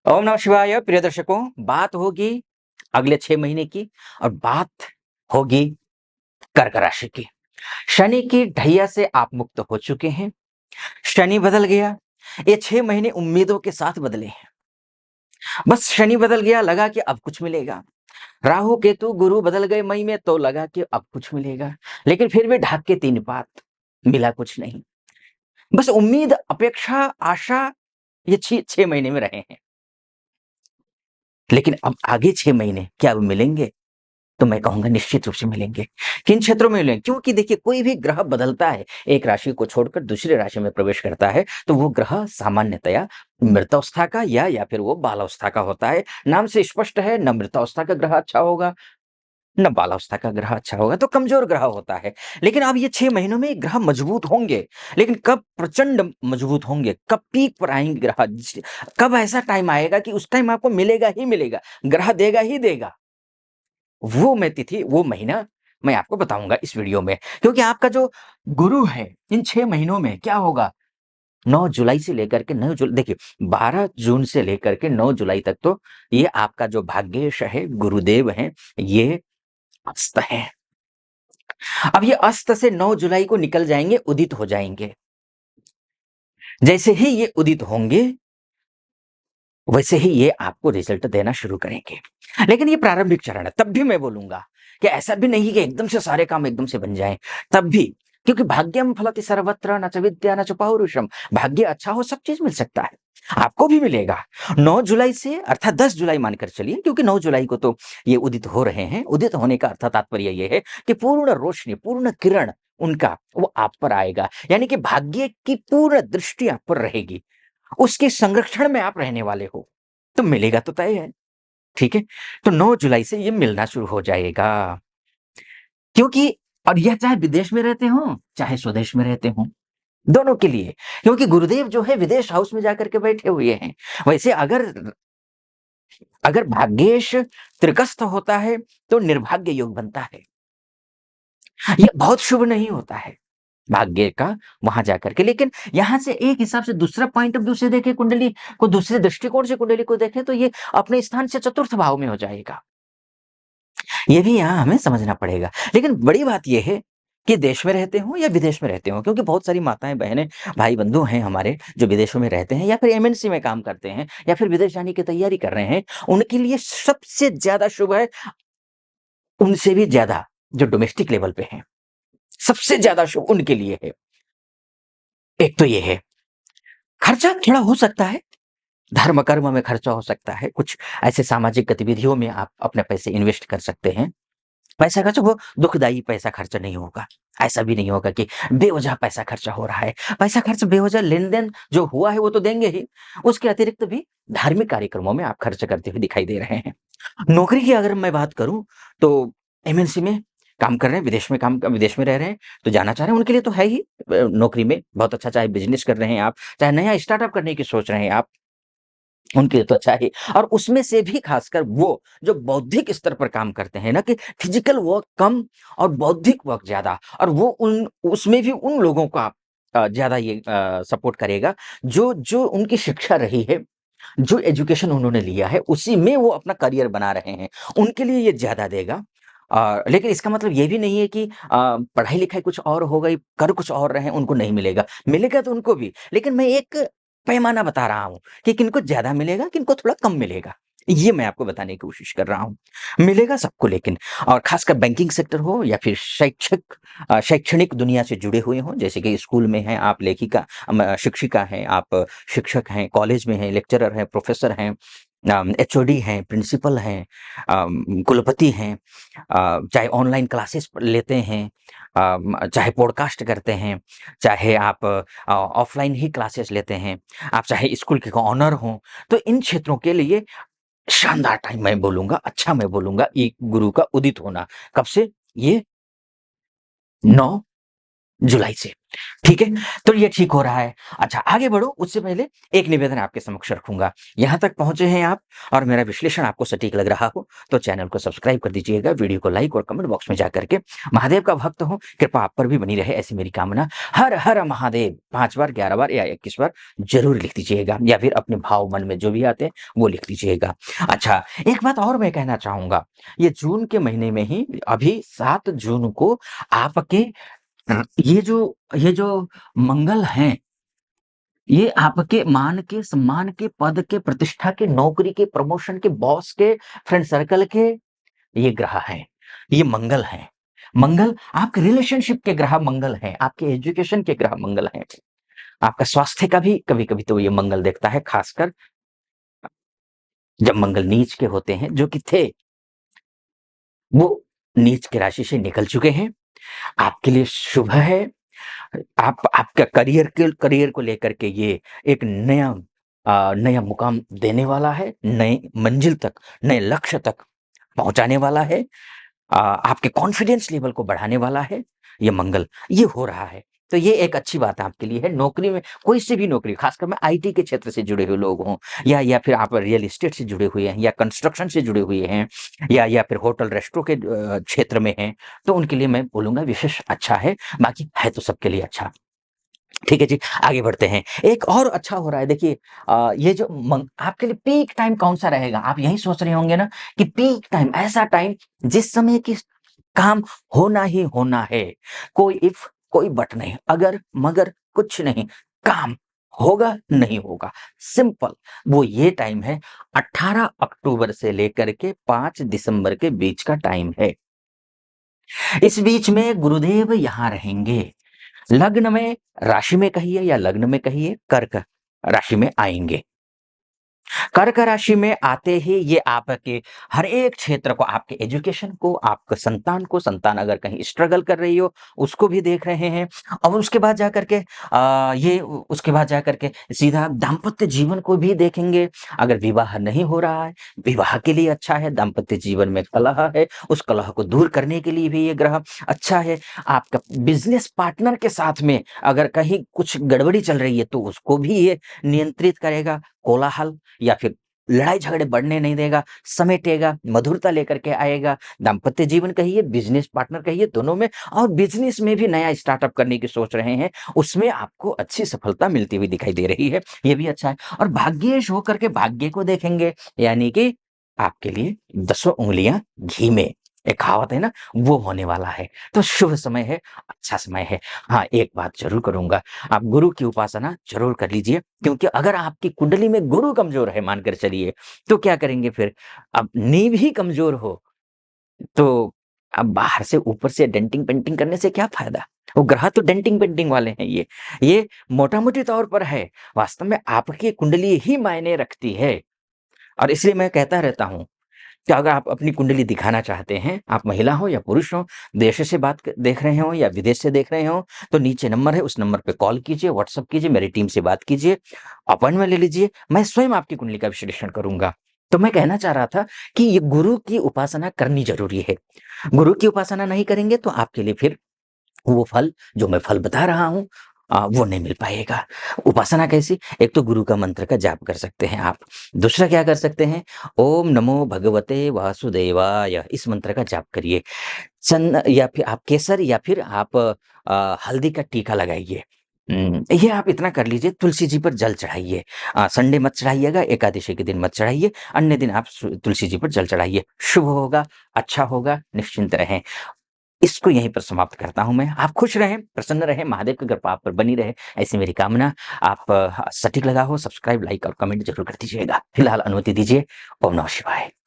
ओम नमः शिवाय। प्रिय दर्शकों, बात होगी अगले 6 महीने की और बात होगी कर्क राशि की। शनि की ढैया से आप मुक्त हो चुके हैं। शनि बदल गया। ये 6 महीने उम्मीदों के साथ बदले हैं। बस शनि बदल गया, लगा कि अब कुछ मिलेगा। राहु केतु गुरु बदल गए मई में, तो लगा कि अब कुछ मिलेगा। लेकिन फिर भी ढाक के 3 पात, मिला कुछ नहीं। बस उम्मीद, अपेक्षा, आशा ये 6 महीने में रहे हैं। लेकिन अब आगे 6 महीने क्या अब मिलेंगे? तो मैं कहूँगा निश्चित रूप से मिलेंगे। किन क्षेत्रों में मिलेंगे? क्योंकि देखिए, कोई भी ग्रह बदलता है, एक राशि को छोड़कर दूसरी राशि में प्रवेश करता है, तो वो ग्रह सामान्यतया मृतावस्था का या फिर वो बालावस्था का होता है। नाम से स्पष्ट है, न मृतावस्था का ग्रह अच्छा होगा, न बालावस्था का ग्रह अच्छा होगा, तो कमजोर ग्रह होता है। लेकिन अब ये 6 महीनों में ग्रह मजबूत होंगे। लेकिन कब प्रचंड मजबूत होंगे, कब पीक पर आएँगे ग्रह, कब ऐसा टाइम आएगा कि उस टाइम आपको मिलेगा ही मिलेगा, ग्रह देगा ही देगा। वो मैं तिथि, वो महीना मैं आपको बताऊँगा इस वीडियो में। क्योंकि आपका जो गुरु है, इन 6 महीनों में क्या होगा? 9 जुलाई से लेकर के 9 जुल देखिए, 12 जून से लेकर के 9 जुलाई तक तो ये आपका जो भाग्येश है, गुरुदेव हैं, ये अस्त हैं। अब ये अस्त से 9 जुलाई को निकल जाएँगे, उदित हो जाएँगे। जैसे ही ये उदित होंगे, वैसे ही ये आपको रिज़ल्ट देना शुरू करेंगे। लेकिन ये प्रारंभिक चरण है, तब भी मैं बोलूँगा कि ऐसा भी नहीं कि एकदम से सारे काम एकदम से बन जाएँ, तब भी। क्योंकि भाग्यम फलति सर्वत्र न च विद्या न च पौरुषम। भाग्य अच्छा हो, सब चीज़ मिल सकता है। आपको भी मिलेगा। 9 जुलाई से अर्थात 10 जुलाई मानकर चलिए, क्योंकि 9 जुलाई को तो ये उदित हो रहे हैं। उदित होने का अर्थ तात्पर्य ये है कि पूर्ण रोशनी, पूर्ण किरण उनका वो आप पर आएगा। यानी कि भाग्य की पूर्ण दृष्टि आप पर रहेगी। उसके संरक्षण में आप रहने वाले हो, तो मिलेगा तो तय है, ठीक है? तो 9 जुलाई से ये मिलना शुरू हो जाएगा। क्योंकि और यह चाहे विदेश में रहते हों, चाहे स्वदेश में रहते हों, दोनों के लिए। क्योंकि गुरुदेव जो है विदेश हाउस में जाकर के बैठे हुए हैं। वैसे अगर अगर भाग्येश त्रिकस्थ होता है, तो निर्भाग्य योग बनता है। ये बहुत शुभ नहीं होता है, भाग्य का वहाँ जाकर के। लेकिन यहाँ से एक हिसाब से दूसरा पॉइंट ऑफ व्यू से देखें, कुंडली को दूसरे दृष्टिकोण से कुंडली को देखें, तो ये अपने स्थान से चतुर्थ भाव में हो जाएगा। ये भी यहाँ हमें समझना पड़ेगा। लेकिन बड़ी बात ये है कि देश में रहते हों या विदेश में रहते हों, क्योंकि बहुत सारी माताएँ, बहनें, भाई-बंधु हैं हमारे जो विदेशों में रहते हैं या फिर एमएनसी में काम करते हैं या फिर विदेश जाने की तैयारी कर रहे हैं, उनके लिए सबसे ज़्यादा शुभ है, उनसे भी ज़्यादा जो डोमेस्टिक लेवल पे हैं, सबसे ज़्यादा शुभ उनके लिए है। एक तो ये है, खर्चा थोड़ा हो सकता है, धर्म कर्म में खर्चा हो सकता है, कुछ ऐसे सामाजिक गतिविधियों में आप अपने पैसे इन्वेस्ट कर सकते हैं। पैसा खर्च वो दुखदाई पैसा खर्च नहीं होगा। ऐसा भी नहीं होगा कि बेवज़ह पैसा खर्चा हो रहा है। पैसा खर्च बेवज़ह लेन-देन जो हुआ है वो तो देंगे ही, उसके अतिरिक्त भी धार्मिक कार्यक्रमों में आप खर्च करते हुए दिखाई दे रहे हैं। नौकरी की अगर मैं बात करूँ, तो एमएनसी में काम कर रहे हैं, विदेश में रह रहे हैं, तो जाना चाह रहे हैं, उनके लिए तो है ही नौकरी में बहुत अच्छा, चाहे बिज़नेस कर रहे हैं आप, चाहे नया स्टार्टअप करने की सोच रहे हैं आप, उनके लिए तो अच्छा ही। और उसमें से भी खासकर वो जो बौद्धिक स्तर पर काम करते हैं ना, कि फिजिकल वर्क कम और बौद्धिक वर्क ज़्यादा, और वो उन उसमें भी उन लोगों का ज़्यादा ये सपोर्ट करेगा, जो जो उनकी शिक्षा रही है, जो एजुकेशन उन्होंने लिया है, उसी में वो अपना करियर बना रहे हैं, उनके लिए ये ज़्यादा देगा। लेकिन इसका मतलब ये भी नहीं है कि पढ़ाई-लिखाई कुछ और हो गई, कर कुछ और रहे हैं, उनको नहीं मिलेगा। मिलेगा तो उनको भी, लेकिन मैं एक पैमाना बता रहा हूँ कि किनको ज़्यादा मिलेगा, किनको थोड़ा कम मिलेगा। ये मैं आपको बताने की कोशिश कर रहा हूँ। मिलेगा सबको, लेकिन और खासकर बैंकिंग सेक्टर हो या फिर शैक्षणिक दुनिया से जुड़े हुए हों, जैसे कि स्कूल में हैं आप, लेखिका शिक्षिका हैं आप, शिक्षक हैं, कॉलेज में हैं, लेक्चरर हैं, प्रोफ़ेसर हैं, एचओडी हैं, प्रिंसिपल हैं, कुलपति हैं, चाहे ऑनलाइन क्लासेस लेते हैं, चाहे पॉडकास्ट करते हैं, चाहे आप ऑफ़लाइन ही क्लासेस लेते हैं, आप चाहे स्कूल के ऑनर हों, तो इन क्षेत्रों के लिए शानदार टाइम मैं बोलूँगा, अच्छा मैं बोलूँगा, ये गुरु का उदित होना। कब से? ये 9 जुलाई से। ठीक है? तो ये ठीक हो रहा है। अच्छा, आगे बढ़ो उससे पहले एक निवेदन आपके समक्ष रखूँगा। यहाँ तक पहुँचे हैं आप और मेरा विश्लेषण आपको सटीक लग रहा हो, तो चैनल को सब्सक्राइब कर दीजिएगा, वीडियो को लाइक और कमेंट बॉक्स में जाकर के महादेव का भक्त हूँ, कृपा आप पर भी बनी रहे ऐसी मेरी कामना। हर हर महादेव 5 बार, 11 बार या 21 बार ज़रूर लिख दीजिएगा या फिर अपने भाव मन में जो भी आते हैं, वो लिख दीजिएगा। अच्छा, एक बात और मैं कहना चाहूँगा, ये जून के महीने में ही अभी 7 जून को आपके ये जो मंगल हैं, ये आपके मान के, सम्मान के, पद के, प्रतिष्ठा के, नौकरी के, प्रमोशन के, बॉस के, फ्रेंड सर्कल के ये ग्रह हैं। ये मंगल हैं। मंगल आपके रिलेशनशिप के ग्रह मंगल हैं, आपके एजुकेशन के ग्रह मंगल हैं। आपका स्वास्थ्य का भी कभी-कभी तो ये मंगल देखता है, खासकर जब मंगल नीच के होते हैं, जो कि थे, वो नीच की राशि से निकल चुके हैं। आपके लिए शुभ है। आप आपका करियर को लेकर के ये एक नया मुकाम देने वाला है, नई मंजिल तक, नए लक्ष्य तक पहुँचाने वाला है। आपके कॉन्फिडेंस लेवल को बढ़ाने वाला है, ये मंगल, ये हो रहा है। तो ये एक अच्छी बात आपके लिए है। नौकरी में कोई सी भी नौकरी, खासकर मैं आईटी के क्षेत्र से जुड़े हुए लोग हों या फिर आप रियल एस्टेट से जुड़े हुए हैं या कंस्ट्रक्शन से जुड़े हुए हैं या फिर होटल रेस्टोरेंट के क्षेत्र में हैं, तो उनके लिए मैं बोलूँगा विशेष अच्छा है, बाकी है तो सबके लिए अच्छा। ठीक है जी, आगे बढ़ते हैं। एक और अच्छा हो रहा है देखिए ये जो आपके लिए पीक टाइम कौन-सा रहेगा? आप यही सोच रहे होंगे ना कि पीक टाइम ऐसा टाइम जिस समय कि काम होना ही होना है। कोई इफ, कोई बट नहीं, अगर, मगर कुछ नहीं, काम होगा, नहीं होगा। सिंपल वो ये टाइम है 18 अक्टूबर से लेकर के 5 दिसंबर के बीच का टाइम है। इस बीच में गुरुदेव यहाँ रहेंगे। लग्न में, राशि में कहिए या लग्न में कहिए, कर्क राशि में आएँगे। कर्क राशि में आते ही ये आपके हर एक क्षेत्र को, आपके एजुकेशन को, आपके संतान को, संतान अगर कहीं स्ट्रगल कर रही हो, उसको भी देख रहे हैं और उसके बाद जाकर के उसके बाद जाकर के सीधा दाम्पत्य जीवन को भी देखेंगे। अगर विवाह नहीं हो रहा है, विवाह के लिए अच्छा है, दाम्पत्य जीवन में कलह है, उस कलह को दूर करने के लिए भी ये ग्रह अच्छा है। आपका बिज़नेस पार्टनर के साथ में अगर कहीं कुछ गड़बड़ी चल रही है, तो उसको भी ये नियंत्रित करेगा। कोलाहल या फिर लड़ाई झगड़े बढ़ने नहीं देगा, समेटेगा, मधुरता लेकर के आएगा। दाम्पत्य जीवन कहिए, बिज़नेस पार्टनर कहिए, दोनों में और बिज़नेस में भी नया स्टार्टअप करने की सोच रहे हैं, उसमें आपको अच्छी सफलता मिलती हुई दिखाई दे रही है, ये भी अच्छा है। और भाग्येश होकर के भाग्य को देखेंगे, यानी कि आपके लिए दसों उँगलियाँ घी में, एक कहावत है ना, वो होने वाला है। तो शुभ समय है, अच्छा समय है। हाँ, एक बात ज़रूर करूँगा, आप गुरु की उपासना ज़रूर कर लीजिए, क्योंकि अगर आपकी कुंडली में गुरु कमज़ोर है मानकर चलिए, तो क्या करेंगे फिर? अब नींव ही कमज़ोर हो, तो अब बाहर से ऊपर से डेंटिंग-पेंटिंग करने से क्या फ़ायदा? वो ग्रह तो डेंटिंग-पेंटिंग वाले हैं ये। ये मोटा-मोटी तौर पर है, वास्तव में आपकी कुंडली ही मायने रखती है और इसलिए मैं कहता रहता हूँ कि अगर आप अपनी कुंडली दिखाना चाहते हैं, आप महिला हो या पुरुष हो, देश से बात क देख रहे हो या विदेश से देख रहे हो, तो नीचे नंबर है, उस नंबर पे कॉल कीजिए, व्हाट्सएप कीजिए, मेरी टीम से बात कीजिए, अपॉइंटमेंट ले लीजिए, मैं स्वयं आपकी कुंडली का विश्लेषण करूँगा। तो मैं कहना चाह रहा था कि ये गुरु की उपासना करनी ज़रूरी है। गुरु की उपासना नहीं करेंगे तो आपके लिए फिर वो फल जो मैं फल बता रहा हूँ वो नहीं मिल पाएगा। उपासना कैसी? एक तो गुरु का मंत्र का जाप कर सकते हैं आप। दूसरा क्या कर सकते हैं? ओम नमो भगवते वासुदेवाय इस मंत्र का जाप करिए। चंद या फिर आप केसर या फिर आप हल्दी का टीका लगाइए। ये आप इतना कर लीजिए, तुलसी जी पर जल चढ़ाइए। संडे मत चढ़ाइएगा, एकादशी के दिन मत चढ़ाइए, अन्य दिन आप तुलसी जी पर जल चढ़ाइए। शुभ होगा, अच्छा होगा, निश्चिंत रहें। इसको यहीं पर समाप्त करता हूँ मैं। आप खुश रहें, प्रसन्न रहें, महादेव की कृपा आप पर बनी रहे, ऐसी मेरी कामना। आप सटीक लगा हो, सब्सक्राइब, लाइक और कमेंट ज़रूर कर दीजिएगा। फिलहाल अनुमति दीजिए। ओम नमः शिवाय।